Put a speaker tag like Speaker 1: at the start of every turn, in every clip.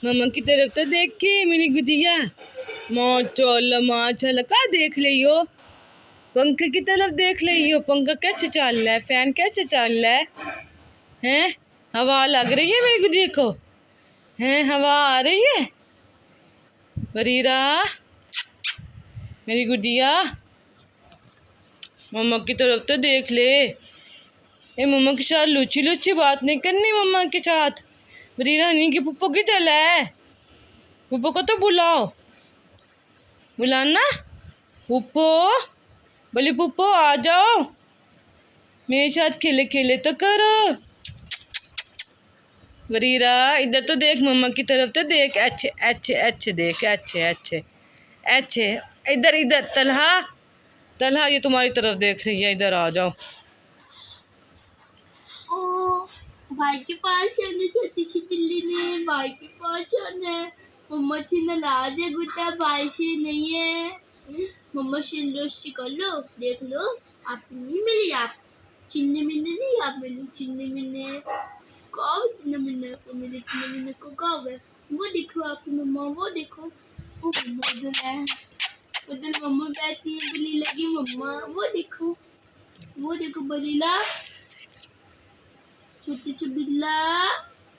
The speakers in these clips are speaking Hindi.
Speaker 1: मम्मा की तरफ तो देख के मेरी गुदिया। माशाल्लाह माशाल्लाह, का देख रही हो? पंखे की तरफ देख रही हो? पंखा कैसे चल रहा है? फैन कैसे चल रहा है? हैं? हवा लग रही है मेरी गुदिया को? हैं, हवा आ रही है? बरीरा मेरी गुदिया, मम्मा की तरफ तो देख ले। ए, मम्मा के साथ लुच्ची लुच्ची बात नहीं करनी मम्मा के साथ। बरीरा नहीं कि पुप्पो की तल है, पुप्पो को तो बुलाओ, बुलाना। पुप्पो, बोले पुप्पो आ जाओ, मेरे साथ खेले खेले तो करो। बरीरा इधर तो देख, मम्मा की तरफ तो देख। अच्छे अच्छे अच्छे देख, अच्छे अच्छे अच्छे। इधर इधर तलहा, तलहा ये तुम्हारी तरफ देख रही है, इधर आ जाओ।
Speaker 2: ओ भाई के पास आने छोटी सी बिल्ली ने, भाई के पास आना है। मम्मा से नाराज है गुड्डा, भाई से नहीं है। मम्मा से दोस्ती कर लो, देख लो आप नहीं मिली, आप चिन्ने मिन्ने नहीं, आप मिले चिन्ने मिन्ने। कब चिन्ने मिन्ने को मिले, चिन्ने मिन्ने को कब है? वो देखो आपकी मम्मा, वो देखो, वो मम्मा उधर है, उधर मम्मा बैठी है, बली लगी मम्मा, वो देखो बलीला, छोटी सी बिल्ला,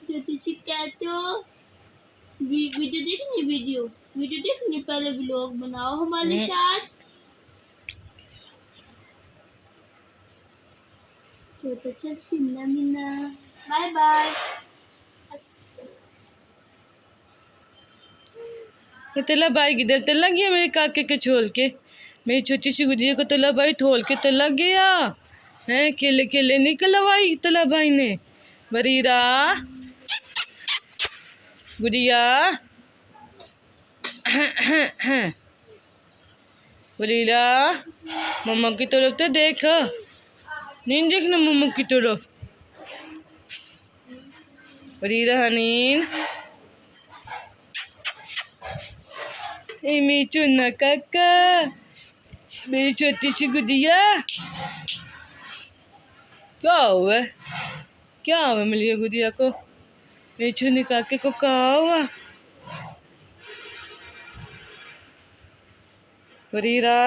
Speaker 2: छोटी सी कैटो। वीडियो देखनी, वीडियो देखनी, पहले व्लॉग बनाओ हमारे साथ। छोटा सा चिन्ना मिन्ना, बाय बाय।
Speaker 1: ये तला भाई किधर तला गया मेरे काके के छोल के? मेरी छोटी सी गुदिया को तला भाई थोल के तला गया है। केले केले निकला भाई तला भाई ने। बरीरा गुड़िया, बरीरा मम्मा की तरफ तो देख, नहीं देखना मम्मा की तरफ। बरीरा हनीन, ए मेरी चुन्ना काका, मेरी छोटी सी गुदिया। क्या हुआ, क्या हुआ मेरी गुदिया को? मेरी चुन्नी काके को क्या हुआ? बरीरा